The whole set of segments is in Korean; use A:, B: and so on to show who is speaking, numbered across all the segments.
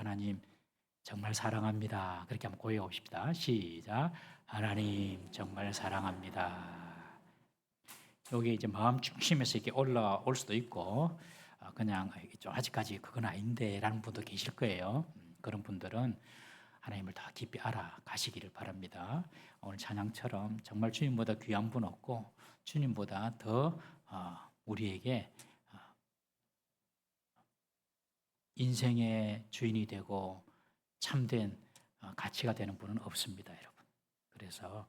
A: 하나님 정말 사랑합니다. 그렇게 한번 고백해 봅시다. 시작. 하나님 정말 사랑합니다. 여기 이제 마음 중심에서 이렇게 올라올 수도 있고 그냥 좀 아직까지 그건 아닌데라는 분도 계실 거예요. 그런 분들은 하나님을 더 깊이 알아가시기를 바랍니다. 오늘 찬양처럼 정말 주님보다 귀한 분 없고 주님보다 더 우리에게 인생의 주인이 되고 참된 가치가 되는 분은 없습니다, 여러분. 그래서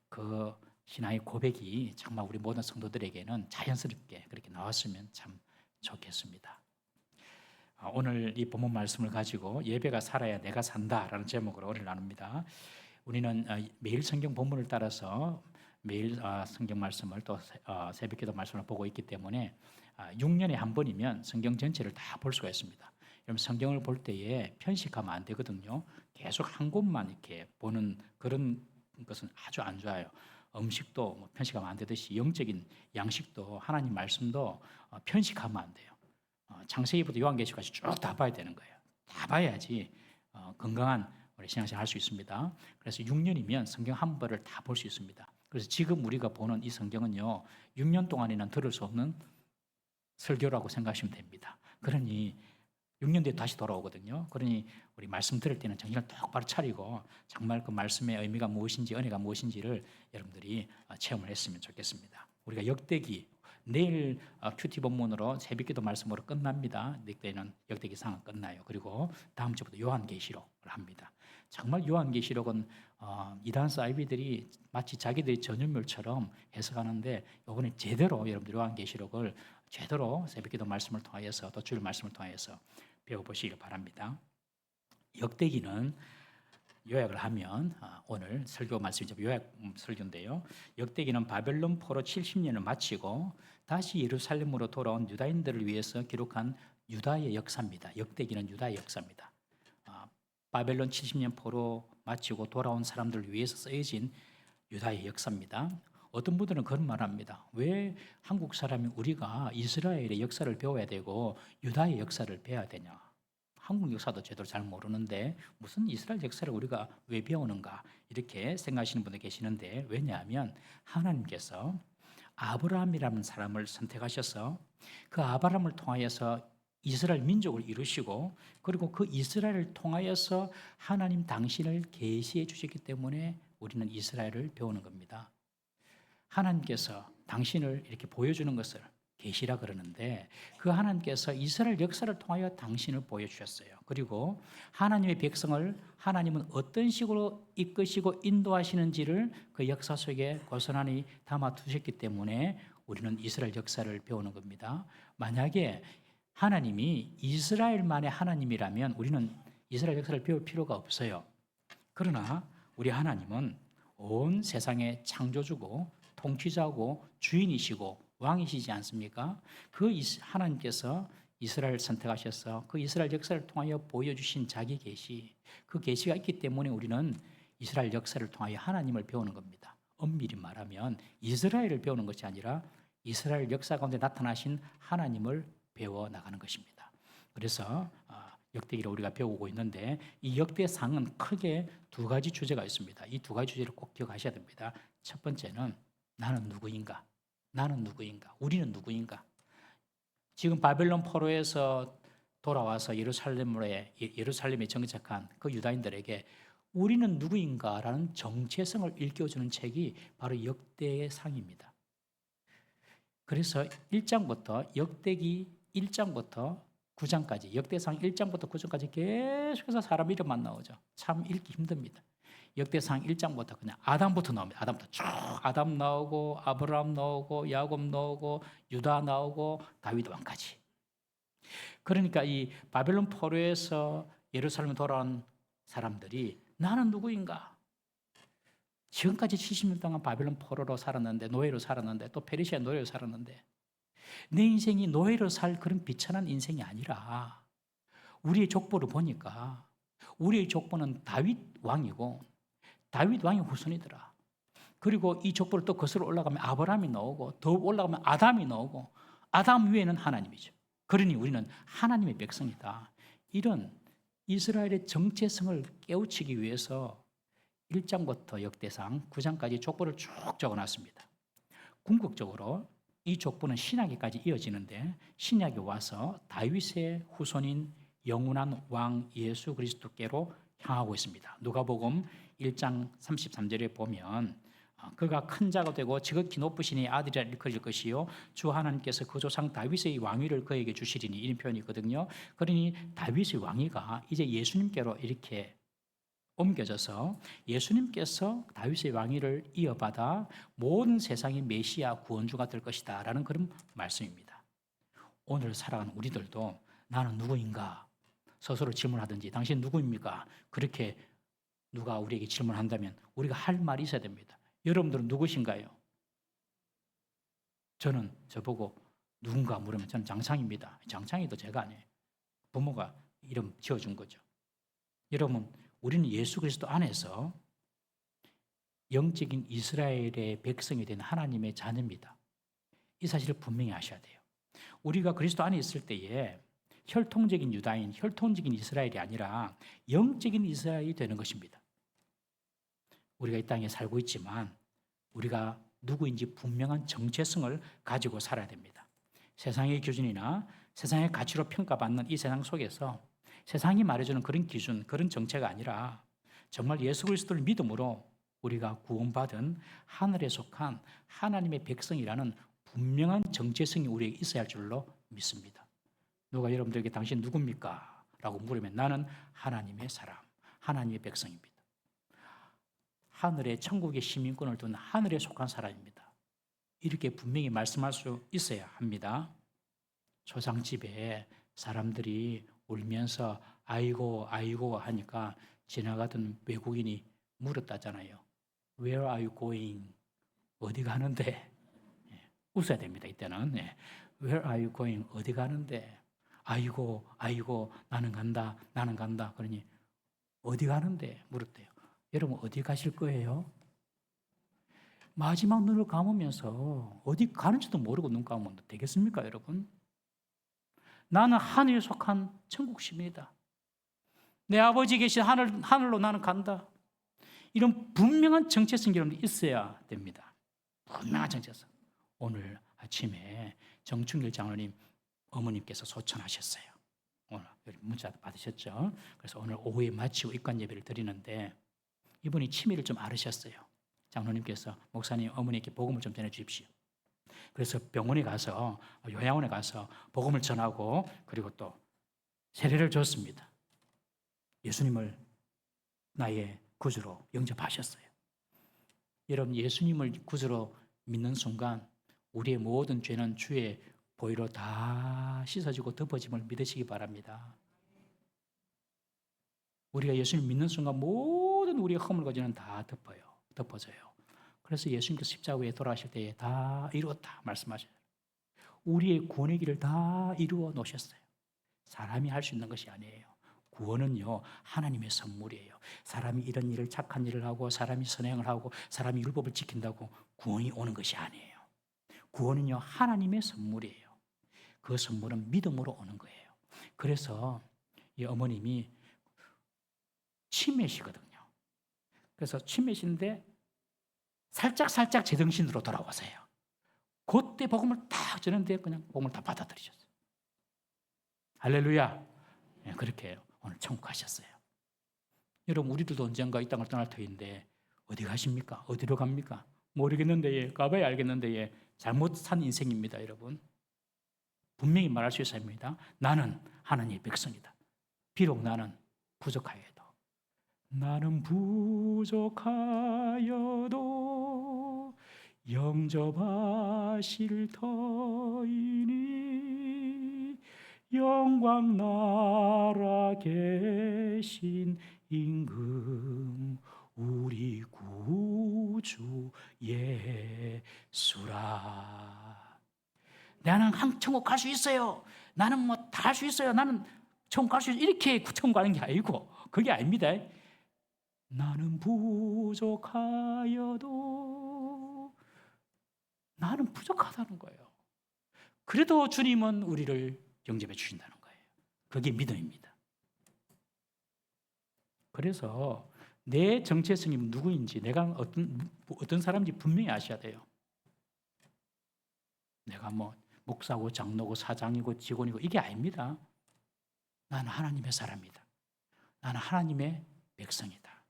A: 그 신앙의 고백이 정말 우리 모든 성도들에게는 자연스럽게 그렇게 나왔으면 참 좋겠습니다. 오늘 이 본문 말씀을 가지고 예배가 살아야 내가 산다라는 제목으로 오늘 나눕니다. 우리는 매일 성경 본문을 따라서 매일 성경 말씀을 또 새벽기도 말씀을 보고 있기 때문에 6년에 한 번이면 성경 전체를 다 볼 수가 있습니다. 여러분 성경을 볼 때에 편식하면 안 되거든요. 계속 한 곳만 이렇게 보는 그런 것은 아주 안 좋아요. 음식도 뭐 편식하면 안 되듯이 영적인 양식도 하나님 말씀도 편식하면 안 돼요. 창세기부터 요한계시까지 쭉 다 봐야 되는 거예요. 다 봐야지 건강한 우리 신앙생활 할 수 있습니다. 그래서 6년이면 성경 한 번을 다 볼 수 있습니다. 그래서 지금 우리가 보는 이 성경은요 6년 동안에는 들을 수 없는 설교라고 생각하시면 됩니다. 그러니 6년 뒤에 다시 돌아오거든요. 그러니 우리 말씀 들을 때는 정신을 똑바로 차리고 정말 그 말씀의 의미가 무엇인지 은혜가 무엇인지를 여러분들이 체험을 했으면 좋겠습니다. 우리가 역대기 내일 큐티 본문으로 새벽기도 말씀으로 끝납니다. 내때는 역대기상은 끝나요. 그리고 다음 주부터 요한계시록을 합니다. 정말 요한계시록은 이단스 아이비들이 마치 자기들의 전유물처럼 해석하는데 이번에 제대로 여러분들 요한계시록을 제대로 새벽기도 말씀을 통하여서 또 주일 말씀을 통하여서 배워보시길 바랍니다. 역대기는 요약을 하면 오늘 설교 말씀이 요약 설교인데요. 역대기는 바벨론 포로 70년을 마치고 다시 예루살렘으로 돌아온 유다인들을 위해서 기록한 유다의 역사입니다. 역대기는 유다의 역사입니다. 바벨론 70년 포로 마치고 돌아온 사람들을 위해서 쓰여진 유다의 역사입니다. 어떤 분들은 그런 말을 합니다. 왜 한국 사람이 우리가 이스라엘의 역사를 배워야 되고 유다의 역사를 배워야 되냐? 한국 역사도 제대로 잘 모르는데 무슨 이스라엘 역사를 우리가 왜 배우는가? 이렇게 생각하시는 분들 계시는데 왜냐하면 하나님께서 아브라함이라는 사람을 선택하셔서 그 아브라함을 통하여서 이스라엘 민족을 이루시고 그리고 그 이스라엘을 통하여서 하나님 당신을 계시해 주셨기 때문에 우리는 이스라엘을 배우는 겁니다. 하나님께서 당신을 이렇게 보여주는 것을 계시라 그러는데 그 하나님께서 이스라엘 역사를 통하여 당신을 보여주셨어요. 그리고 하나님의 백성을 하나님은 어떤 식으로 이끄시고 인도하시는지를 그 역사 속에 고스란히 담아 두셨기 때문에 우리는 이스라엘 역사를 배우는 겁니다. 만약에 하나님이 이스라엘만의 하나님이라면 우리는 이스라엘 역사를 배울 필요가 없어요. 그러나 우리 하나님은 온 세상의 창조주고 통치자고 주인이시고 왕이시지 않습니까? 그 하나님께서 이스라엘을 선택하셔서 그 이스라엘 역사를 통하여 보여주신 자기 계시, 그 계시가 있기 때문에 우리는 이스라엘 역사를 통하여 하나님을 배우는 겁니다. 엄밀히 말하면 이스라엘을 배우는 것이 아니라 이스라엘 역사 가운데 나타나신 하나님을 배워나가는 것입니다. 그래서 역대기를 우리가 배우고 있는데 이 역대상은 크게 두 가지 주제가 있습니다. 이 두 가지 주제를 꼭 기억하셔야 됩니다. 첫 번째는 나는 누구인가? 나는 누구인가? 우리는 누구인가? 지금 바벨론 포로에서 돌아와서 예루살렘에 정착한 그 유다인들에게 우리는 누구인가라는 정체성을 일깨워주는 책이 바로 역대의 상입니다. 그래서 1장부터 역대기 1장부터 9장까지 역대상 1장부터 9장까지 계속해서 사람 이름만 나오죠. 참 읽기 힘듭니다. 역대상 1장부터 그냥 아담부터 나옵니다. 아담부터 쭉 아담 나오고 아브라함 나오고 야곱 나오고 유다 나오고 다윗 왕까지. 그러니까 이 바벨론 포로에서 예루살렘에 돌아온 사람들이 나는 누구인가? 지금까지 70년 동안 바벨론 포로로 살았는데 노예로 살았는데 또 페르시아 노예로 살았는데 내 인생이 노예로 살 그런 비천한 인생이 아니라 우리의 족보를 보니까 우리의 족보는 다윗 왕이고 다윗 왕의 후손이더라. 그리고 이 족보를 또 거슬러 올라가면 아브라함이 나오고 더 올라가면 아담이 나오고 아담 위에는 하나님이죠. 그러니 우리는 하나님의 백성이다. 이런 이스라엘의 정체성을 깨우치기 위해서 1장부터 역대상 9장까지 족보를 쭉 적어놨습니다. 궁극적으로 이 족보는 신약에까지 이어지는데 신약에 와서 다윗의 후손인 영원한 왕 예수 그리스도께로 향하고 있습니다. 누가복음 1장 33절에 보면 그가 큰 자가 되고 지극히 높으신 이 아들이라 일컬을 것이요 주 하나님께서 그 조상 다윗의 왕위를 그에게 주시리니 이런 표현이 있거든요. 그러니 다윗의 왕위가 이제 예수님께로 이렇게 옮겨져서 예수님께서 다윗의 왕위를 이어받아 모든 세상의 메시아 구원주가 될 것이다 라는 그런 말씀입니다. 오늘 살아가는 우리들도 나는 누구인가 스스로 질문하든지 당신 누구입니까? 그렇게 누가 우리에게 질문한다면 우리가 할 말이 있어야 됩니다. 여러분들은 누구신가요? 저는 저보고 누군가 물으면 저는 장창입니다. 장창이도 제가 아니에요. 부모가 이름 지어준 거죠. 여러분 우리는 예수 그리스도 안에서 영적인 이스라엘의 백성이 된 하나님의 자녀입니다. 이 사실을 분명히 아셔야 돼요. 우리가 그리스도 안에 있을 때에 혈통적인 유다인, 혈통적인 이스라엘이 아니라 영적인 이스라엘이 되는 것입니다. 우리가 이 땅에 살고 있지만 우리가 누구인지 분명한 정체성을 가지고 살아야 됩니다. 세상의 기준이나 세상의 가치로 평가받는 이 세상 속에서 세상이 말해주는 그런 기준, 그런 정체가 아니라 정말 예수 그리스도를 믿음으로 우리가 구원받은 하늘에 속한 하나님의 백성이라는 분명한 정체성이 우리에게 있어야 할 줄로 믿습니다. 누가 여러분들에게 당신 누굽니까? 라고 물으면 나는 하나님의 사람, 하나님의 백성입니다. 하늘의 천국의 시민권을 둔 하늘에 속한 사람입니다. 이렇게 분명히 말씀할 수 있어야 합니다. 초상집에 사람들이 울면서 아이고 아이고 하니까 지나가던 외국인이 물었다잖아요. Where are you going? 어디 가는데? 웃어야 됩니다. 이때는. Where are you going? 어디 가는데? 아이고 아이고 나는 간다 나는 간다. 그러니 어디 가는데? 물었대요. 여러분 어디 가실 거예요? 마지막 눈을 감으면서 어디 가는지도 모르고 눈 감으면 되겠습니까 여러분? 나는 하늘에 속한 천국 시민이다. 내 아버지 계신 하늘로 나는 간다. 이런 분명한 정체성이 여러분들 있어야 됩니다. 분명한 정체성. 오늘 아침에 정충길 장로님 어머님께서 소천하셨어요. 오늘 문자 받으셨죠? 그래서 오늘 오후에 마치고 입관 예배를 드리는데 이분이 치매를 좀 앓으셨어요. 장로님께서 목사님 어머니께 복음을 좀 전해 주십시오. 그래서 병원에 가서 요양원에 가서 복음을 전하고 그리고 또 세례를 줬습니다. 예수님을 나의 구주로 영접하셨어요. 여러분 예수님을 구주로 믿는 순간 우리의 모든 죄는 주의 보혈로 다 씻어지고 덮어짐을 믿으시기 바랍니다. 우리가 예수님 믿는 순간 모든 우리의 허물과지는 다 덮어져요. 그래서 예수님께서 십자가 위에 돌아가실 때에 다 이루었다 말씀하셔요. 우리의 구원의 길을 다 이루어 놓으셨어요. 사람이 할 수 있는 것이 아니에요. 구원은요 하나님의 선물이에요. 사람이 이런 일을 착한 일을 하고 사람이 선행을 하고 사람이 율법을 지킨다고 구원이 오는 것이 아니에요. 구원은요 하나님의 선물이에요. 그 선물은 믿음으로 오는 거예요. 그래서 이 어머님이 치매시거든요. 그래서 치매신데 살짝 제정신으로 돌아오세요. 그때 복음을 딱 전했는데 그냥 복음을 다 받아들이셨어요. 할렐루야. 네, 그렇게 해요. 오늘 천국 가셨어요. 여러분 우리들도 언젠가 이 땅을 떠날 터인데 어디 가십니까? 어디로 갑니까? 모르겠는데 가봐야 알겠는데 잘못 산 인생입니다. 여러분 분명히 말할 수 있어야 합니다. 나는 하나님의 백성이다. 비록 나는 부족하여도 나는 부족하여도 영접하실 터이니 영광 나라 계신 임금 우리 구주 예수라. 나는 천국 갈 수 있어요. 나는 뭐 다 할 수 있어요. 나는 천국 갈 수 있어요. 이렇게 천국 가는 게 아니고 그게 아닙니다. 나는 부족하여도 나는 부족하다는 거예요. 그래도 주님은 우리를 영접해 주신다는 거예요. 그게 믿음입니다. 그래서 내 정체성이 누구인지, 내가 어떤 사람인지 분명히 아셔야 돼요. 내가 뭐 목사고 장로고 사장이고 직원이고 이게 아닙니다. 나는 하나님의 사람이다. 나는 하나님의 백성이다.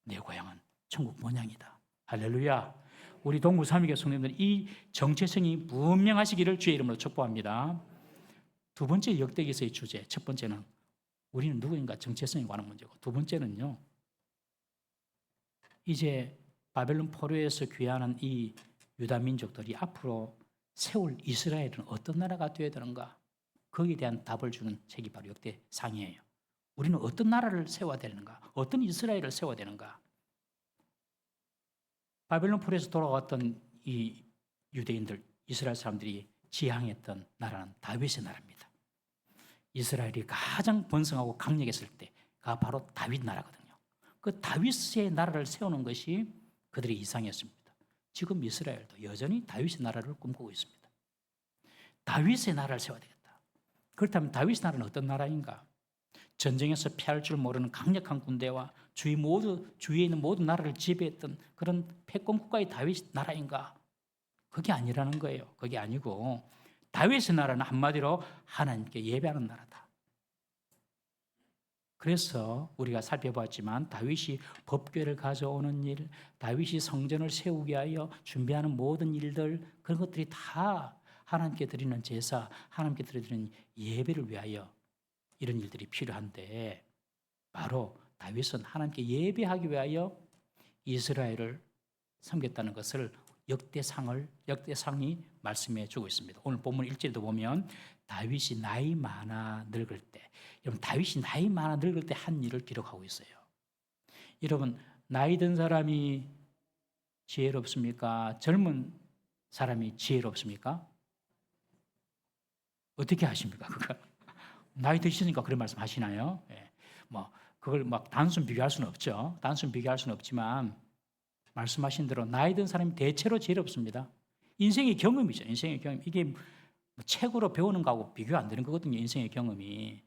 A: 내 고향은 천국 본향이다. 할렐루야. 우리 동구 삼위교회 성도님들 이 정체성이 분명하시기를 주의 이름으로 축복합니다. 두 번째 역대기서의 주제, 첫 번째는 우리는 누구인가 정체성에 관한 문제고, 두 번째는요, 이제 바벨론 포로에서 귀환한 이 유다 민족들이 앞으로 세울 이스라엘은 어떤 나라가 되어야 되는가? 거기에 대한 답을 주는 책이 바로 역대상이에요. 우리는 어떤 나라를 세워야 되는가? 어떤 이스라엘을 세워야 되는가? 바벨론 포로에서 돌아왔던 이 유대인들, 이스라엘 사람들이 지향했던 나라는 다윗의 나라입니다. 이스라엘이 가장 번성하고 강력했을 때가 바로 다윗 나라거든요. 그 다윗의 나라를 세우는 것이 그들의 이상이었습니다. 지금 이스라엘도 여전히 다윗의 나라를 꿈꾸고 있습니다. 다윗의 나라를 세워야 되겠다. 그렇다면 다윗의 나라는 어떤 나라인가? 전쟁에서 피할 줄 모르는 강력한 군대와 주위에 있는 모든 나라를 지배했던 그런 패권 국가의 다윗 나라인가? 그게 아니라는 거예요. 그게 아니고 다윗의 나라는 한마디로 하나님께 예배하는 나라다. 그래서 우리가 살펴봤지만 다윗이 법궤를 가져오는 일, 다윗이 성전을 세우기 위하여 준비하는 모든 일들, 그런 것들이 다 하나님께 드리는 제사, 하나님께 드리는 예배를 위하여 이런 일들이 필요한데, 바로 다윗은 하나님께 예배하기 위하여 이스라엘을 섬겼다는 것을 역대상이 말씀해 주고 있습니다. 오늘 본문 1절에도 보면 다윗이 나이 많아 늙을 때, 여러분 다윗이 나이 많아 늙을 때 한 일을 기록하고 있어요. 여러분 나이 든 사람이 지혜롭습니까? 젊은 사람이 지혜롭습니까? 어떻게 하십니까? 그거 나이 드시니까 그런 말씀 하시나요? 예. 그걸 단순 비교할 수는 없죠. 단순 비교할 수는 없지만 말씀하신 대로 나이 든 사람이 대체로 지혜롭습니다. 인생의 경험이죠. 인생의 경험. 이게 책으로 배우는 거하고 비교 안 되는 거거든요. 인생의 경험이.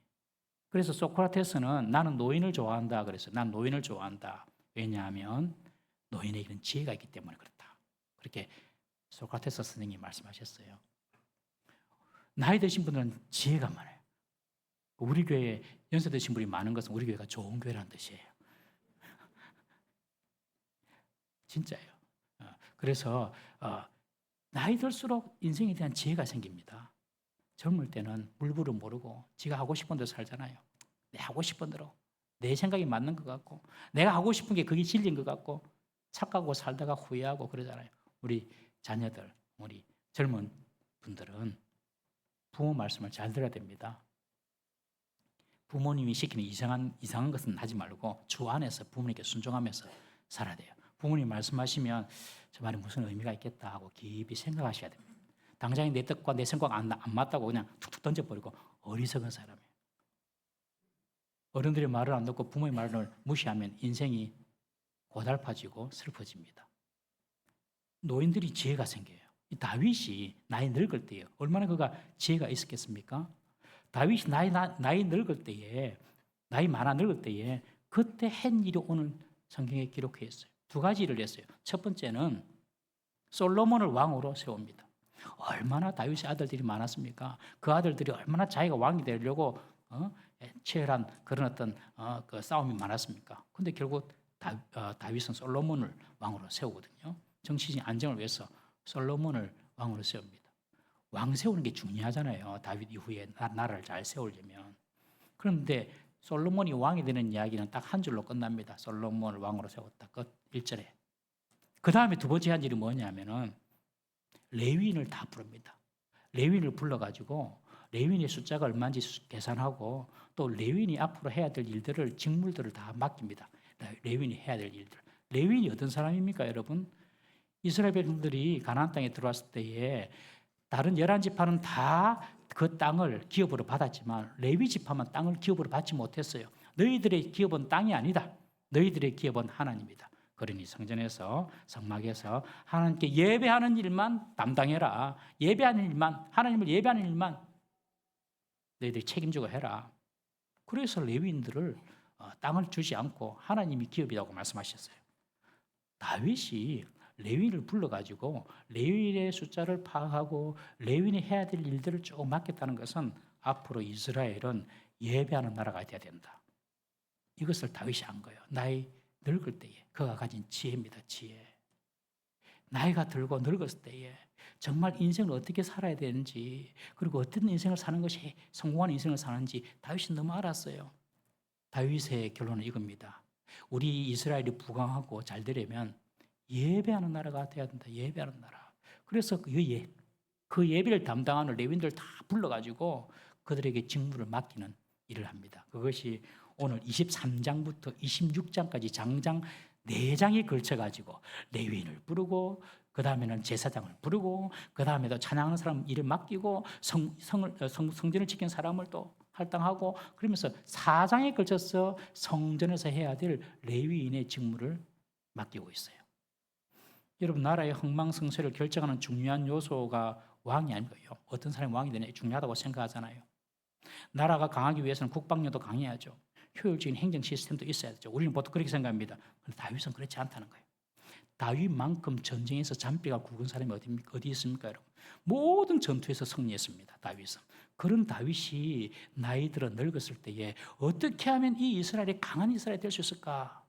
A: 그래서 소크라테스는 나는 노인을 좋아한다 그랬어요. 난 노인을 좋아한다. 왜냐하면 노인에게는 지혜가 있기 때문에 그렇다. 그렇게 소크라테스 선생님이 말씀하셨어요. 나이 드신 분들은 지혜가 많아요. 우리 교회에 연세 드신 분이 많은 것은 우리 교회가 좋은 교회라는 뜻이에요. 진짜예요. 그래서 나이 들수록 인생에 대한 지혜가 생깁니다. 젊을 때는 물불을 모르고 지가 하고 싶은 대로 살잖아요. 내 하고 싶은 대로 내 생각이 맞는 것 같고 내가 하고 싶은 게 그게 진리인 것 같고 착각하고 살다가 후회하고 그러잖아요. 우리 자녀들, 우리 젊은 분들은 부모 말씀을 잘 들어야 됩니다. 부모님이 시키는 이상한 것은 하지 말고 주 안에서 부모님께 순종하면서 살아야 돼요. 부모님 말씀하시면 저 말이 무슨 의미가 있겠다 하고 깊이 생각하셔야 됩니다. 당장에 내 뜻과 내 생각 안 맞다고 그냥 툭툭 던져버리고 어리석은 사람이에요. 어른들의 말을 안 듣고 부모의 말을 무시하면 인생이 고달파지고 슬퍼집니다. 노인들이 지혜가 생겨요. 다윗이 나이 늙을 때에 얼마나 그가 지혜가 있었겠습니까? 다윗이 나이 늙을 때에, 나이 많아 늙을 때에 그때 한 일이 오늘 성경에 기록해 있어요. 두 가지를 했어요. 첫 번째는 솔로몬을 왕으로 세웁니다. 얼마나 다윗의 아들들이 많았습니까? 그 아들들이 얼마나 자기가 왕이 되려고 치열한 그런 어떤 그 싸움이 많았습니까? 근데 결국 다윗은 솔로몬을 왕으로 세우거든요. 정치적인 안정을 위해서 솔로몬을 왕으로 세웁니다. 왕 세우는 게 중요하잖아요. 다윗 이후에 나라를 잘 세우려면. 그런데 솔로몬이 왕이 되는 이야기는 딱 한 줄로 끝납니다. 솔로몬을 왕으로 세웠다. 끝 1절에. 그 다음에 두 번째 한 일이 뭐냐면은 레위인을 다 부릅니다. 레위인을 불러가지고 레위인의 숫자가 얼마인지 계산하고 또 레위인이 앞으로 해야 될 일들을 직무들을 다 맡깁니다. 레위인이 해야 될 일들. 레위인이 어떤 사람입니까, 여러분? 이스라엘 백성들이 가나안 땅에 들어왔을 때에 다른 11지파는 다 그 땅을 기업으로 받았지만 레위 지파만 땅을 기업으로 받지 못했어요. 너희들의 기업은 땅이 아니다. 너희들의 기업은 하나님이다. 그러니 성전에서 성막에서 하나님께 예배하는 일만 담당해라. 예배하는 일만, 하나님을 예배하는 일만 너희들이 책임지고 해라. 그래서 레위인들을 땅을 주지 않고 하나님이 기업이라고 말씀하셨어요. 다윗이 레위인을 불러가지고 레위인의 숫자를 파악하고 레위인이 해야 될 일들을 쭉 맡겼다는 것은 앞으로 이스라엘은 예배하는 나라가 되어야 된다. 이것을 다윗이 한 거예요. 나이 늙을 때에 그가 가진 지혜입니다. 지혜. 나이가 들고 늙었을 때에 정말 인생을 어떻게 살아야 되는지, 그리고 어떤 인생을 사는 것이 성공한 인생을 사는지 다윗이 너무 알았어요. 다윗의 결론은 이겁니다. 우리 이스라엘이 부강하고 잘 되려면 예배하는 나라가 돼야 된다. 예배하는 나라. 그래서 그 예배를 담당하는 레위인들 다 불러가지고 그들에게 직무를 맡기는 일을 합니다. 그것이 오늘 23장부터 26장까지 장장 4장에 걸쳐가지고 레위인을 부르고 그 다음에는 제사장을 부르고 그 다음에도 찬양하는 사람 일을 맡기고 성전을 지킨 사람을 또 할당하고 그러면서 4장에 걸쳐서 성전에서 해야 될 레위인의 직무를 맡기고 있어요. 여러분, 나라의 흥망성쇠를 결정하는 중요한 요소가 왕이 아니고요. 어떤 사람이 왕이 되냐 중요하다고 생각하잖아요. 나라가 강하기 위해서는 국방력도 강해야죠. 효율적인 행정 시스템도 있어야 되죠. 우리는 보통 그렇게 생각합니다. 그런데 다윗은 그렇지 않다는 거예요. 다윗만큼 전쟁에서 잔뼈가 굵은 사람이 어디 있습니까, 여러분? 모든 전투에서 승리했습니다, 다윗은. 그런 다윗이 나이 들어 늙었을 때에 어떻게 하면 이 이스라엘이 강한 이스라엘이 될 수 있을까?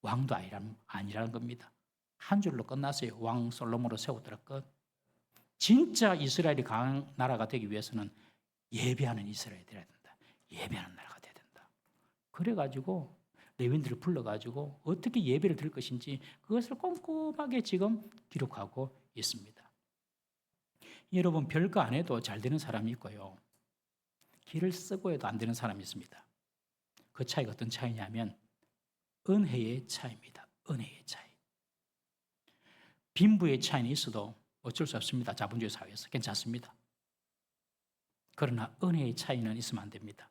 A: 왕도 아니라는 겁니다. 한 줄로 끝났어요. 왕 솔로몬으로 세우더라 끝. 진짜 이스라엘이 강한 나라가 되기 위해서는 예배하는 이스라엘이 되어야 된다. 예배하는 나라가 되어야 된다. 그래가지고 레위인들을 불러가지고 어떻게 예배를 드릴 것인지 그것을 꼼꼼하게 지금 기록하고 있습니다. 여러분, 별거 안 해도 잘 되는 사람이 있고요. 길을 쓰고 해도 안 되는 사람이 있습니다. 그 차이가 어떤 차이냐면 은혜의 차이입니다. 은혜의 차이. 빈부의 차이는 있어도 어쩔 수 없습니다. 자본주의 사회에서 괜찮습니다. 그러나 은혜의 차이는 있으면 안 됩니다.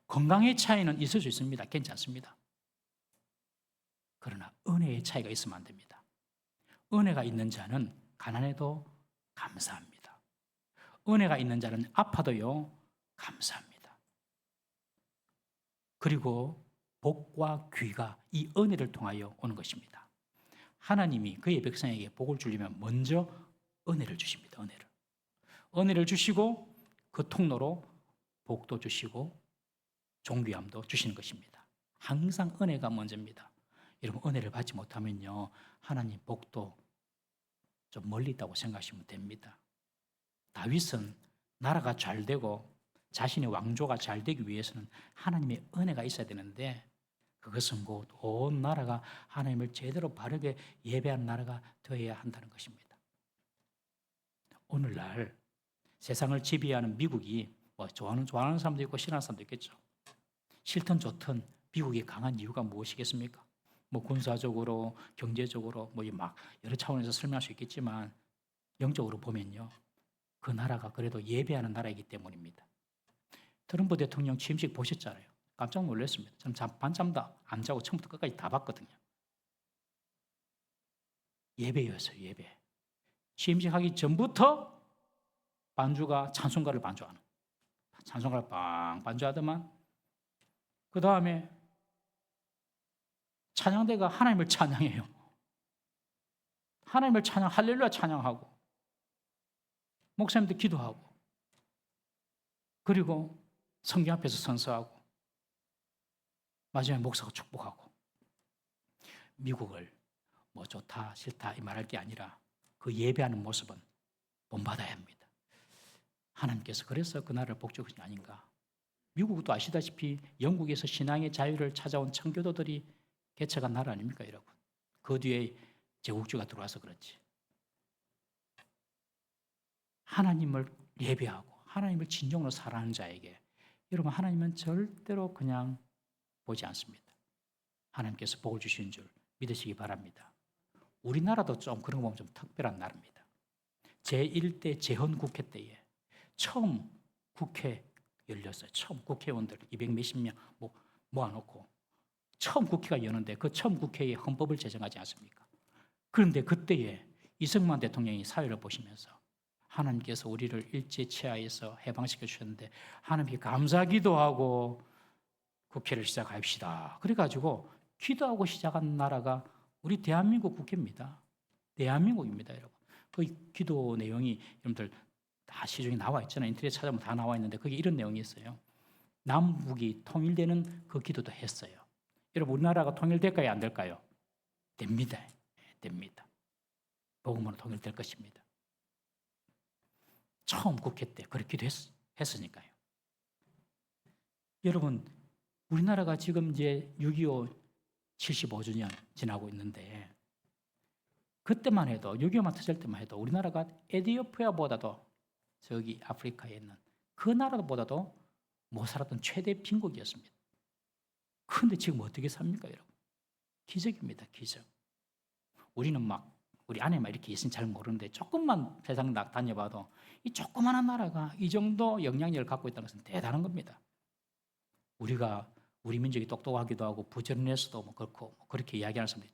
A: 건강의 차이는 있을 수 있습니다. 괜찮습니다. 그러나 은혜의 차이가 있으면 안 됩니다. 은혜가 있는 자는 가난해도 감사합니다. 은혜가 있는 자는 아파도요 감사합니다. 그리고 복과 귀가 이 은혜를 통하여 오는 것입니다. 하나님이 그의 백성에게 복을 주려면 먼저 은혜를 주십니다. 은혜를 주시고 그 통로로 복도 주시고 존귀함도 주시는 것입니다. 항상 은혜가 먼저입니다. 여러분, 은혜를 받지 못하면요 하나님 복도 좀 멀리 있다고 생각하시면 됩니다. 다윗은 나라가 잘 되고 자신의 왕조가 잘 되기 위해서는 하나님의 은혜가 있어야 되는데 그것은 곧 온 나라가 하나님을 제대로 바르게 예배하는 나라가 되어야 한다는 것입니다. 오늘날 세상을 지배하는 미국이 좋아하는 사람도 있고 싫어하는 사람도 있겠죠. 싫든 좋든 미국이 강한 이유가 무엇이겠습니까? 군사적으로, 경제적으로 막 여러 차원에서 설명할 수 있겠지만 영적으로 보면요 그 나라가 그래도 예배하는 나라이기 때문입니다. 트럼프 대통령 취임식 보셨잖아요. 깜짝 놀랐습니다. 저는 밤잠도 안 자고 처음부터 끝까지 다 봤거든요. 예배였어요. 예배. 취임식 하기 전부터 반주가 찬송가를 반주하는, 찬송가를 빵 반주하더만 그 다음에 찬양대가 하나님을 찬양해요. 하나님을 찬양, 할렐루야 찬양하고 목사님도 기도하고 그리고 성경 앞에서 선서하고 마지막에 목사가 축복하고. 미국을 좋다 싫다 이 말할 게 아니라 그 예배하는 모습은 본받아야 합니다. 하나님께서 그래서 그 나라를 복주신 게 아닌가. 미국도 아시다시피 영국에서 신앙의 자유를 찾아온 청교도들이 개척한 나라 아닙니까, 여러분? 그 뒤에 제국주의가 들어와서 그렇지. 하나님을 예배하고 하나님을 진정으로 사랑하는 자에게 여러분 하나님은 절대로 그냥 보지 않습니다. 하나님께서 복을 주시는 줄 믿으시기 바랍니다. 우리나라도 좀 그런 거 보면 좀 특별한 나라입니다. 제1대 재헌국회 때에 처음 국회 열렸어요. 처음 국회의원들 200몇십 명 모아놓고 처음 국회가 여는데 그 처음 국회에 헌법을 제정하지 않습니까? 그런데 그때에 이승만 대통령이 사회를 보시면서 하나님께서 우리를 일제치하에서 해방시켜 주셨는데 하나님께 감사기도 하고 국회를 시작합시다. 그래가지고 기도하고 시작한 나라가 우리 대한민국 국회입니다. 대한민국입니다, 여러분. 그 기도 내용이 여러분들 다 시중에 나와 있잖아요. 인터넷 찾아보면 다 나와 있는데 거기 이런 내용이 있어요. 남북이 통일되는 그 기도도 했어요. 여러분, 우리나라가 통일될까요? 안 될까요? 됩니다. 됩니다. 복음으로 통일될 것입니다. 처음 국회 때 그렇게 했으니까요. 여러분, 우리나라가 지금 이제 6.25 75주년 지나고 있는데 그때만 해도 6.25만 터질 때만 해도 우리나라가 에티오피아보다도 저기 아프리카에 있는 그 나라보다도 못 살았던 최대 빈국이었습니다. 그런데 지금 어떻게 삽니까, 여러분? 기적입니다, 기적. 우리는 우리 안에만 이렇게 있으니 잘 모르는데 조금만 세상 다녀봐도 이 조그마한 나라가 이 정도 영향력을 갖고 있다는 것은 대단한 겁니다. 우리 민족이 똑똑하기도 하고 부지런해서도 그렇고 그렇게 이야기하는 사람들이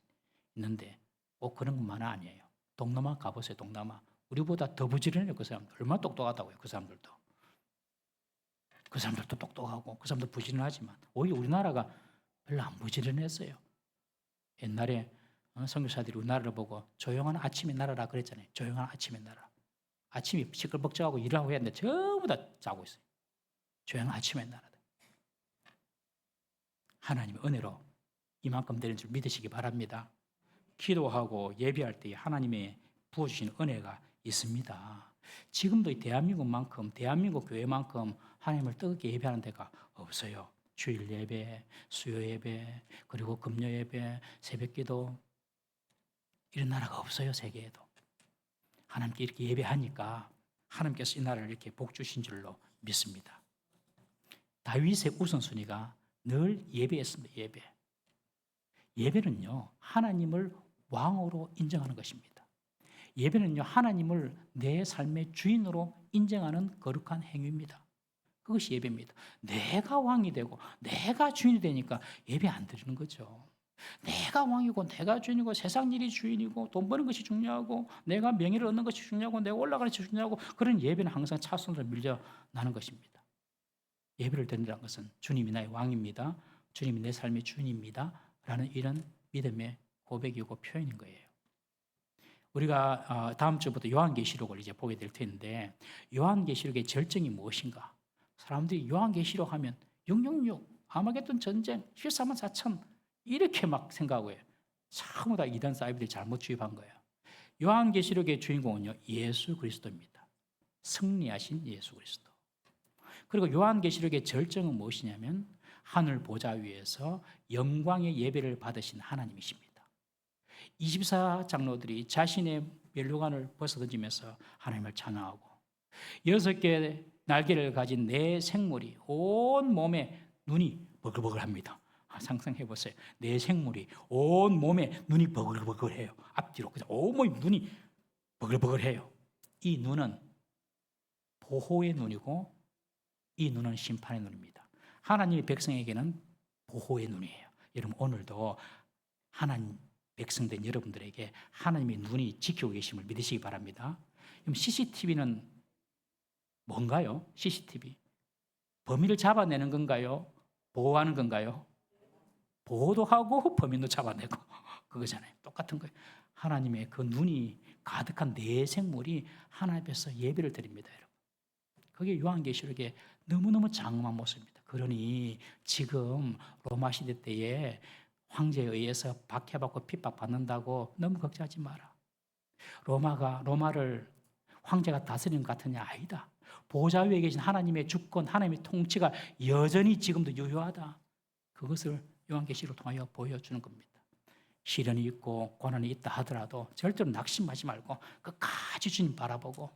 A: 있는데 그런 것만은 아니에요. 동남아 가보세요, 동남아. 우리보다 더 부지런해요, 그 사람들. 얼마나 똑똑하다고요, 그 사람들도. 그 사람들도 똑똑하고 그 사람도 부지런하지만 오히려 우리나라가 별로 안 부지런했어요. 옛날에 선교사들이 우리나라를 보고 조용한 아침의 나라라 그랬잖아요. 조용한 아침의 나라. 아침이 시끌벅적하고 일하고 했는데 전부 다 자고 있어요. 조용한 아침의 나라다. 하나님의 은혜로 이만큼 되는 줄 믿으시기 바랍니다. 기도하고 예배할 때 하나님의 부어주신 은혜가 있습니다. 지금도 이 대한민국 교회만큼 하나님을 뜨겁게 예배하는 데가 없어요. 주일 예배, 수요 예배, 그리고 금요 예배, 새벽 기도 이런 나라가 없어요, 세계에도. 하나님께 이렇게 예배하니까 하나님께서 이 나라를 이렇게 복 주신 줄로 믿습니다. 다윗의 우선순위가 늘 예배였습니다. 예배는요, 하나님을 왕으로 인정하는 것입니다. 예배는요, 하나님을 내 삶의 주인으로 인정하는 거룩한 행위입니다. 그것이 예배입니다. 내가 왕이 되고 내가 주인이 되니까 예배 안 드리는 거죠. 내가 왕이고 내가 주인이고 세상 일이 주인이고 돈 버는 것이 중요하고 내가 명예를 얻는 것이 중요하고 내가 올라가는 것이 중요하고 그런 예배는 항상 차선으로 밀려나는 것입니다. 예배를 드린다는 것은 주님이 나의 왕입니다. 주님이 내 삶의 주인입니다. 라는 이런 믿음의 고백이고 표현인 거예요. 우리가 다음 주부터 요한계시록을 이제 보게 될 텐데 요한계시록의 절정이 무엇인가? 사람들이 요한계시록 하면 666, 아마겟돈 전쟁, 14만 4천 이렇게 막 생각하고 해요. 전부 다 이단 사이비들이 잘못 주입한 거예요. 요한계시록의 주인공은요, 예수 그리스도입니다. 승리하신 예수 그리스도. 그리고 요한계시록의 절정은 무엇이냐면 하늘 보좌 위에서 영광의 예배를 받으신 하나님이십니다. 24장로들이 자신의 멸류관을 벗어던지면서 하나님을 찬양하고 6개의 날개를 가진 네 생물이 온 몸에 눈이 버글버글합니다. 상상해 보세요. 네 생물이 온 몸에 눈이 버글버글해요. 앞뒤로 그냥 온몸이 눈이 버글버글해요. 이 눈은 보호의 눈이고 이 눈은 심판의 눈입니다. 하나님의 백성에게는 보호의 눈이에요. 여러분 오늘도 하나님 백성된 여러분들에게 하나님의 눈이 지키고 계심을 믿으시기 바랍니다. 그럼 CCTV는 뭔가요? CCTV. 범인을 잡아내는 건가요? 보호하는 건가요? 보호도 하고 범인도 잡아내고 그거잖아요. 똑같은 거예요. 하나님의 그 눈이 가득한 네 생물이 하나님 앞에서 예배를 드립니다, 여러분. 그게 요한계시록의 너무너무 장엄한 모습입니다. 그러니 지금 로마 시대 때에 황제에 의해서 박해받고 핍박받는다고 너무 걱정하지 마라. 로마를 황제가 다스리는 것 같으냐? 아니다. 보좌 위에 계신 하나님의 주권, 하나님의 통치가 여전히 지금도 유효하다. 그것을 요한계시록을 통하여 보여주는 겁니다. 시련이 있고 고난이 있다 하더라도 절대로 낙심하지 말고 끝까지 주님 바라보고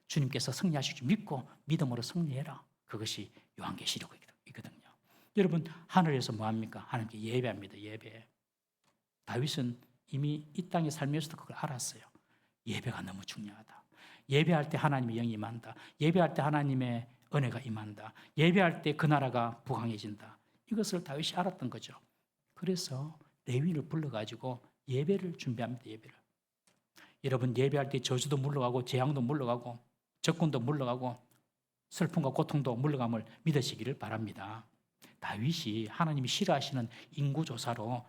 A: 주님께서 승리하실 줄 믿고 믿음으로 승리해라. 그것이 요한계시록이거든요. 여러분 하늘에서 뭐합니까? 하나님께 예배합니다. 예배. 다윗은 이미 이 땅에 살면서도 그걸 알았어요. 예배가 너무 중요하다. 예배할 때 하나님의 영이 임한다. 예배할 때 하나님의 은혜가 임한다. 예배할 때 그 나라가 부강해진다. 이것을 다윗이 알았던 거죠. 그래서 레위인을 불러가지고 예배를 준비합니다. 예배를. 여러분 예배할 때 저주도 물러가고 재앙도 물러가고 적군도 물러가고 슬픔과 고통도 물러감을 믿으시기를 바랍니다. 다윗이 하나님이 싫어하시는 인구조사로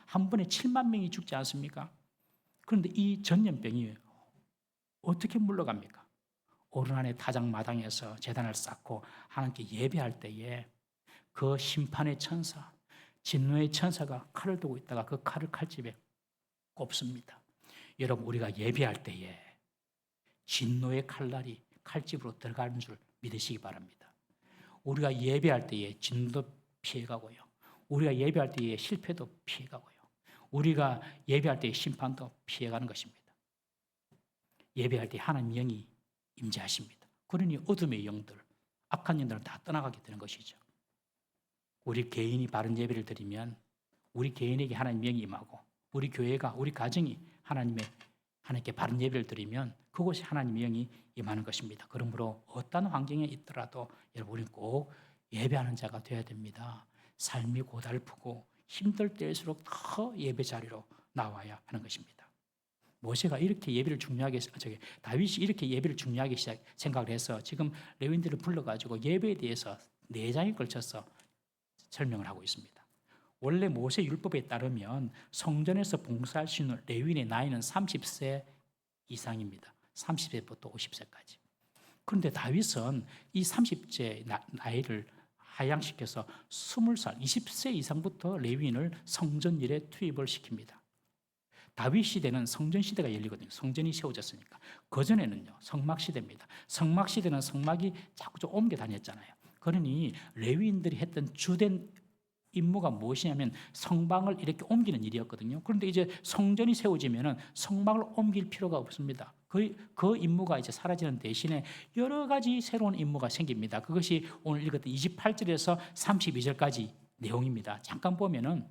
A: 한 번에 7만 명이 죽지 않습니까? 그런데 이 전염병이 어떻게 물러갑니까? 오르난의 타작마당에서 제단을 쌓고 하나님께 예배할 때에 그 심판의 천사, 진노의 천사가 칼을 두고 있다가 그 칼을 칼집에 꼽습니다. 여러분, 우리가 예배할 때에 진노의 칼날이 칼집으로 들어가는 줄 믿으시기 바랍니다. 우리가 예배할 때에 진노도 피해가고요. 우리가 예배할 때에 실패도 피해가고요. 우리가 예배할 때의 심판도 피해가는 것입니다. 예배할 때 하나님 영이 임재하십니다. 그러니 어둠의 영들, 악한 영들은 다 떠나가게 되는 것이죠. 우리 개인이 바른 예배를 드리면 우리 개인에게 하나님 영이 임하고 우리 교회가, 우리 가정이 하나님께 바른 예배를 드리면 그곳에 하나님의 영이 임하는 것입니다. 그러므로 어떤 환경에 있더라도 여러분, 우리는 꼭 예배하는 자가 되어야 됩니다. 삶이 고달프고 힘들 때일수록 더 예배 자리로 나와야 하는 것입니다. 모세가 이렇게 예배를 중요하게, 다윗이 이렇게 예배를 중요하게 생각을 해서 지금 레위인들을 불러가지고 예배에 대해서 4장에 걸쳐서 설명을 하고 있습니다. 원래 모세 율법에 따르면 성전에서 봉사할 수 있는 레위인의 나이는 30세 이상입니다. 30세부터 50세까지. 그런데 다윗은 이 30세 나이를 하향시켜서 20살, 20세 이상부터 레위인을 성전 일에 투입을 시킵니다. 다윗 시대는 성전 시대가 열리거든요. 성전이 세워졌으니까. 그전에는요, 성막 시대입니다. 성막 시대는 성막이 자꾸 좀 옮겨 다녔잖아요. 그러니 레위인들이 했던 주된 임무가 무엇이냐면 성막을 이렇게 옮기는 일이었거든요. 그런데 이제 성전이 세워지면은 성막을 옮길 필요가 없습니다. 그 임무가 이제 사라지는 대신에 여러 가지 새로운 임무가 생깁니다. 그것이 오늘 읽었던 28절에서 32절까지 내용입니다. 잠깐 보면은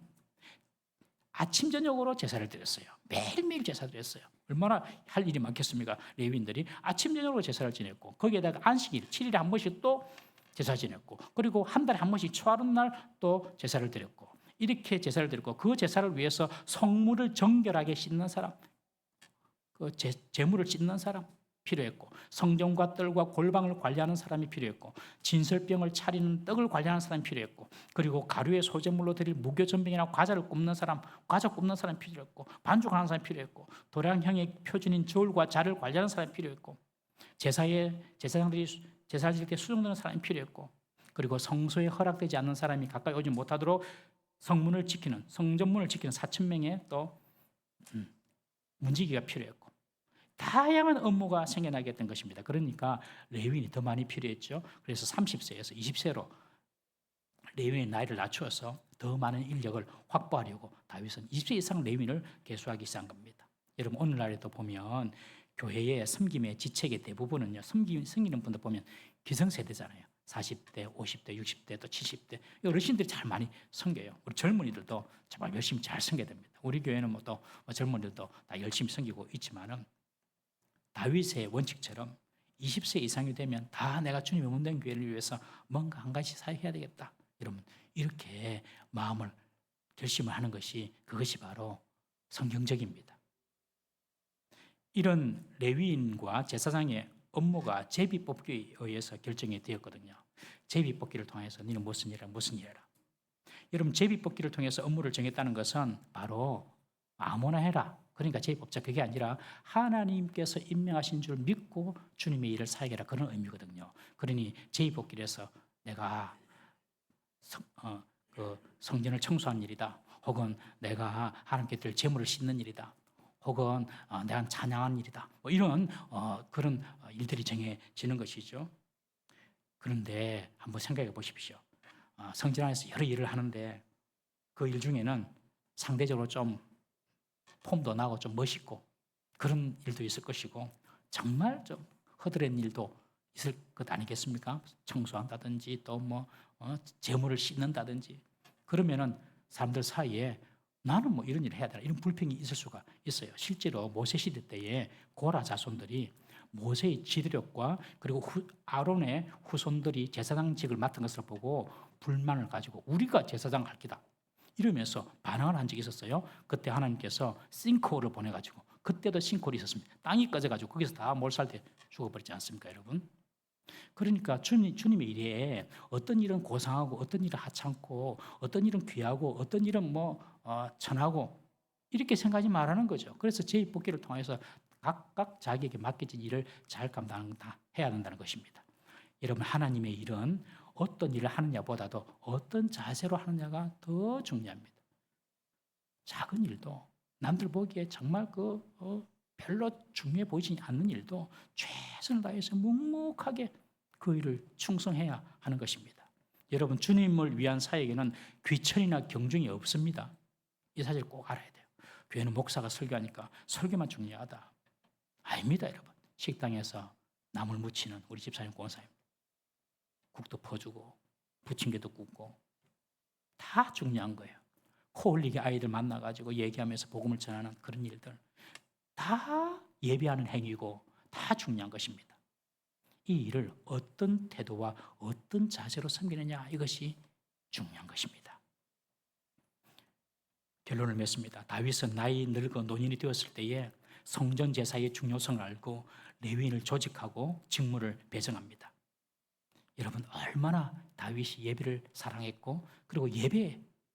A: 아침 저녁으로 제사를 드렸어요. 매일매일 제사 드렸어요. 얼마나 할 일이 많겠습니까? 레위인들이 아침 저녁으로 제사를 지냈고 거기에다가 안식일 7일에 한 번씩 또 제사 지냈고 그리고 한 달에 한 번씩 초하룻 날 또 제사를 드렸고 이렇게 제사를 드렸고 그 제사를 위해서 성물을 정결하게 씻는 사람, 그 제물을 씻는 사람 필요했고 성전과 뜰과 골방을 관리하는 사람이 필요했고 진설병을 차리는 떡을 관리하는 사람이 필요했고 그리고 가루의 소재물로 드릴 무교전병이나 과자를 굽는 사람, 과자 굽는 사람이 필요했고 반죽하는 사람이 필요했고 도량형의 표준인 저울과 자를 관리하는 사람이 필요했고 제사장들이 제사를 지을 때 수종드는 사람이 필요했고 그리고 성소에 허락되지 않는 사람이 가까이 오지 못하도록 성전문을 지키는 4,000명의 또 문지기가 필요했고 다양한 업무가 생겨나게 된 것입니다. 그러니까 레위인이 더 많이 필요했죠. 그래서 30세에서 20세로 레위인의 나이를 낮추어서 더 많은 인력을 확보하려고 다윗은 20세 이상 레위인을 계수하기 시작한 겁니다. 여러분 오늘날에도 보면 교회의 섬김의 지책의 대부분은요, 섬기는 분들 보면 기성세대잖아요. 40대, 50대, 60대, 또 70대. 어르신들이 잘 많이 섬겨요. 우리 젊은이들도 정말 열심히 잘 섬겨야 됩니다. 우리 교회는 또 젊은이들도 다 열심히 섬기고 있지만은 다윗의 원칙처럼 20세 이상이 되면 다 내가 주님의 몸된 교회를 위해서 뭔가 한 가지 사역해야 되겠다. 여러분 이렇게 마음을 결심을 하는 그것이 바로 성경적입니다. 이런 레위인과 제사장의 업무가 제비뽑기에 의해서 결정이 되었거든요. 제비뽑기를 통해서 너는 무슨 일을 해라. 여러분 제비뽑기를 통해서 업무를 정했다는 것은 바로 아무나 해라. 그러니까 제비뽑자 그게 아니라 하나님께서 임명하신 줄 믿고 주님의 일을 사역해라 그런 의미거든요. 그러니 제비뽑기를 해서 내가 성전을 청소한 일이다. 혹은 내가 하나님께 드릴 제물을 씻는 일이다. 혹은 내가 찬양한 일이다. 이런 그런 일들이 정해지는 것이죠. 그런데 한번 생각해 보십시오. 성전 안에서 여러 일을 하는데 그 일 중에는 상대적으로 좀 폼도 나고 좀 멋있고 그런 일도 있을 것이고 정말 좀 허드렛 일도 있을 것 아니겠습니까? 청소한다든지 또 재물을 씻는다든지 그러면은 사람들 사이에 나는 이런 일을 해야 되나 이런 불평이 있을 수가 있어요. 실제로 모세 시대 때에 고라 자손들이 모세의 지도력과 그리고 아론의 후손들이 제사장직을 맡은 것을 보고 불만을 가지고 우리가 제사장 할 기다 이러면서 반항을 한 적이 있었어요. 그때 하나님께서 싱크홀을 보내가지고 그때도 싱크홀이 있었습니다. 땅이 꺼져가지고 거기서 다 몰살돼 죽어버리지 않습니까 여러분? 그러니까 주님의 일에 어떤 일은 고상하고 어떤 일은 하찮고 어떤 일은 귀하고 어떤 일은 천하고 이렇게 생각하지 말라는 거죠. 그래서 제2복귀를 통해서 각각 자기에게 맡겨진 일을 잘 감당해야 한다는 것입니다. 여러분, 하나님의 일은 어떤 일을 하느냐보다도 어떤 자세로 하느냐가 더 중요합니다. 작은 일도 남들 보기에 정말 별로 중요해 보이지 않는 일도 최선을 다해서 묵묵하게 그 일을 충성해야 하는 것입니다. 여러분, 주님을 위한 사역에는 귀천이나 경중이 없습니다. 이 사실을 꼭 알아야 돼요. 교회는 목사가 설교하니까 설교만 중요하다. 아닙니다, 여러분. 식당에서 나물 무치는 우리 집사님, 권사님, 국도 퍼주고 부침개도 굽고 다 중요한 거예요. 코 흘리게 아이들 만나가지고 얘기하면서 복음을 전하는 그런 일들 다 예배하는 행위고 다 중요한 것입니다. 이 일을 어떤 태도와 어떤 자세로 섬기느냐, 이것이 중요한 것입니다. 결론을 맺습니다. 다윗은 나이 늙어 노인이 되었을 때에 성전 제사의 중요성을 알고 레위인을 조직하고 직무를 배정합니다. 여러분, 얼마나 다윗이 예배를 사랑했고 그리고 이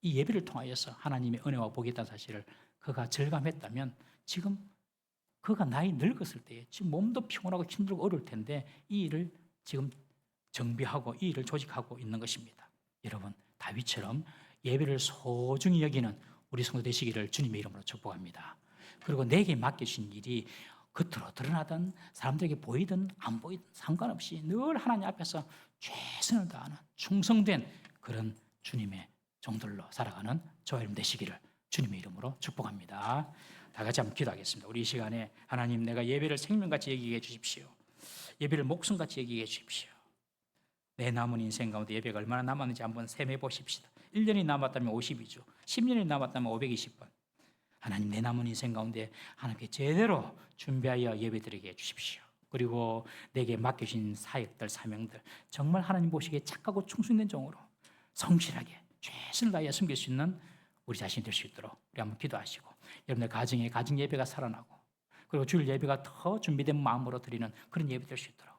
A: 예배를 통하여서 하나님의 은혜와 복이 있다는 사실을 그가 절감했다면 지금 그가 나이 늙었을 때에 지금 몸도 피곤하고 힘들고 어려울 텐데 이 일을 지금 정비하고 이 일을 조직하고 있는 것입니다. 여러분, 다윗처럼 예배를 소중히 여기는 우리 성도 되시기를 주님의 이름으로 축복합니다. 그리고 내게 맡겨주신 일이 겉으로 드러나든 사람들에게 보이든 안 보이든 상관없이 늘 하나님 앞에서 최선을 다하는 충성된 그런 주님의 종들로 살아가는 저와 여러분 되시기를 주님의 이름으로 축복합니다. 다 같이 한번 기도하겠습니다. 우리 이 시간에 하나님, 내가 예배를 생명같이 여기게 해주십시오. 예배를 목숨같이 여기게 해주십시오. 내 남은 인생 가운데 예배가 얼마나 남았는지 한번 셈해 보십시다. 1년이 남았다면 50이죠. 10년이 남았다면 520번. 하나님, 내 남은 인생 가운데 하나님께 제대로 준비하여 예배드리게 해주십시오. 그리고 내게 맡겨진 사역들, 사명들 정말 하나님 보시기에 착하고 충성된 종으로 성실하게 최선을 다하여 섬길 수 있는 우리 자신이 될 수 있도록 우리 한번 기도하시고, 여러분의 가정에 가정 예배가 살아나고 그리고 주일 예배가 더 준비된 마음으로 드리는 그런 예배 될 수 있도록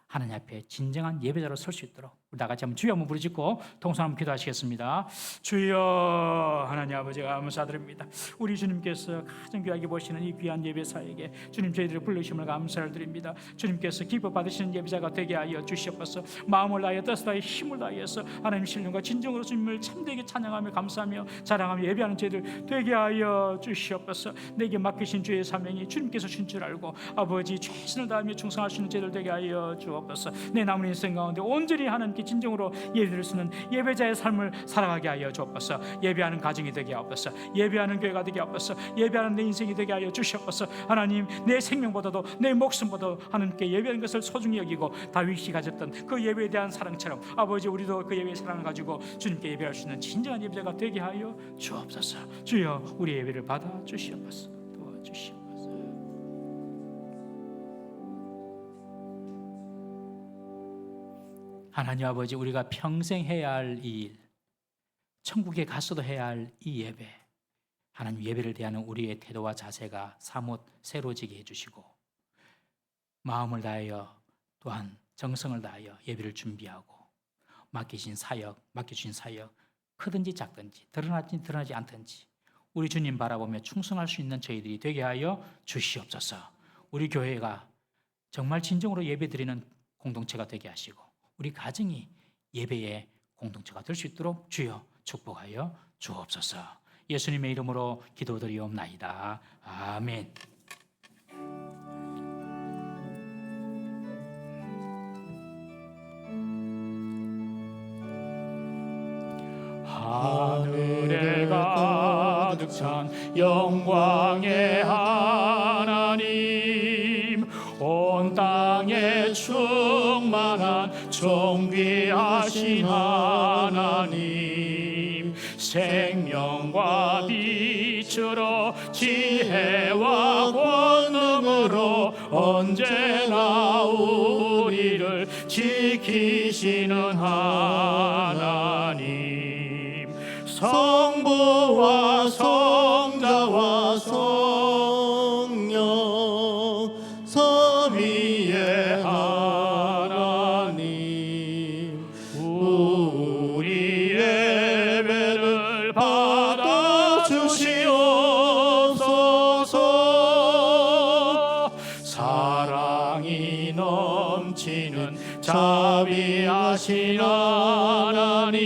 A: 하나님 앞에 진정한 예배자로 설 수 있도록 우리 다 같이 한번 주여 한번 부르짖고 통성 한번 기도하시겠습니다. 주여, 하나님 아버지 감사드립니다. 우리 주님께서 가장 귀하게 보시는 이 귀한 예배사에게 주님 저희들을 불러주심을 감사를 드립니다. 주님께서 기뻐 받으시는 예배자가 되게 하여 주시옵소서. 마음을 다하여 뜻을 다하여 힘을 다하여서 하나님 신령과 진정으로 주님을 참되게 찬양하며 감사하며 자랑하며 예배하는 저희들 되게 하여 주시옵소서. 내게 맡기신 주의 사명이 주님께서 주신 줄 알고 아버지 최선을 다하며 충성할 수 있는 저희들 되게 하여 주옵소서. 내 남은 인생 가운데 온전히 하나님께 진정으로 예배드릴 수 있는 예배자의 삶을 살아가게 하여 주옵소서. 예배하는 가정이 되게 하옵소서. 예배하는 교회가 되게 하옵소서. 예배하는 내 인생이 되게 하여 주시옵소서. 하나님, 내 생명보다도 내 목숨보다도 하나님께 예배하는 것을 소중히 여기고 다윗이 가졌던 그 예배에 대한 사랑처럼 아버지, 우리도 그 예배의 사랑을 가지고 주님께 예배할 수 있는 진정한 예배자가 되게 하여 주옵소서. 주여, 우리 예배를 받아 주시옵소서. 도와주시옵소서. 하나님 아버지, 우리가 평생 해야 할 이 일, 천국에 가서도 해야 할 이 예배, 하나님 예배를 대하는 우리의 태도와 자세가 사뭇 새로지게 해주시고 마음을 다하여 또한 정성을 다하여 예배를 준비하고 맡겨주신 사역 크든지 작든지 드러나지 않든지 우리 주님 바라보며 충성할 수 있는 저희들이 되게 하여 주시옵소서. 우리 교회가 정말 진정으로 예배드리는 공동체가 되게 하시고 우리 가정이 예배의 공동체가 될 수 있도록 주여 축복하여 주옵소서. 예수님의 이름으로 기도드리옵나이다. 아멘. 하늘에 가득 찬 영광의 하나님, 온 땅에 충만한 존귀하신 하나님, 생명과 빛으로 지혜와 권능으로 언제나 우리를 지키시는 하나님, 성부와 성자와 성령 삼위의 하나님, 예배를 받아주시옵소서. 사랑이 넘치는 자비하신 하나님,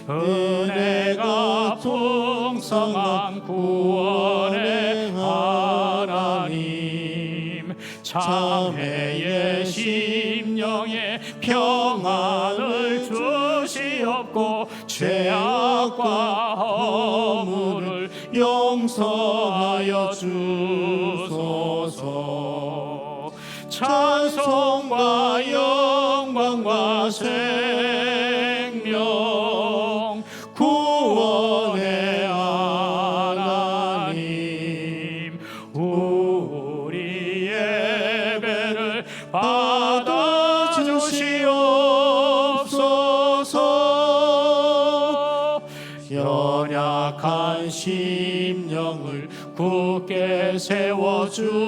A: 은혜가 풍성한 구원의 하나님, 장애의 심령에 평안을 주시옵고 죄악과 허물을 용서하여 주소서. 찬송과 영광과 생명 구원의 하나님, 우리 예배를 받아주시옵소서. 연약한 심령을 굳게 세워주시고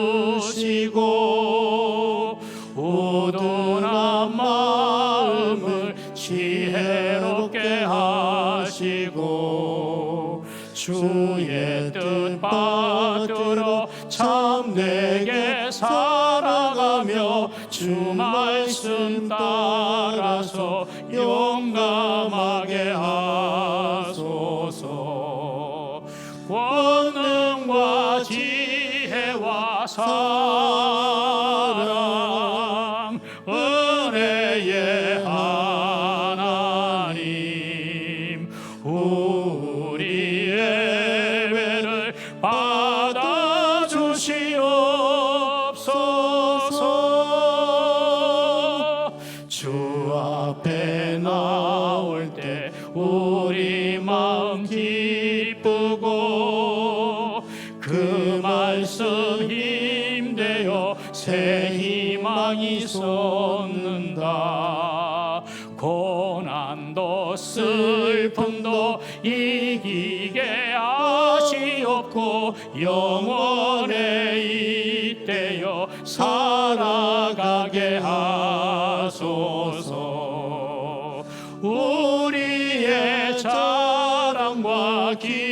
A: 우둔한 마음을 지혜롭게 하시고 주의 뜻 받들어 참되게 살아가며 주 말씀 따라서 용감하게 하소서. 권능과 지혜와 사랑 은혜의 하나님, 우리 예배를 받아주시옵소서. 주 앞에 나올 때 우리 마음 기쁘고 그 말씀 힘되어 새 희망이 솟는다. 고난도 슬픔도 이기게 하시옵고 영원에 잇대어 살아가게 하소서. 우리의 자랑과 기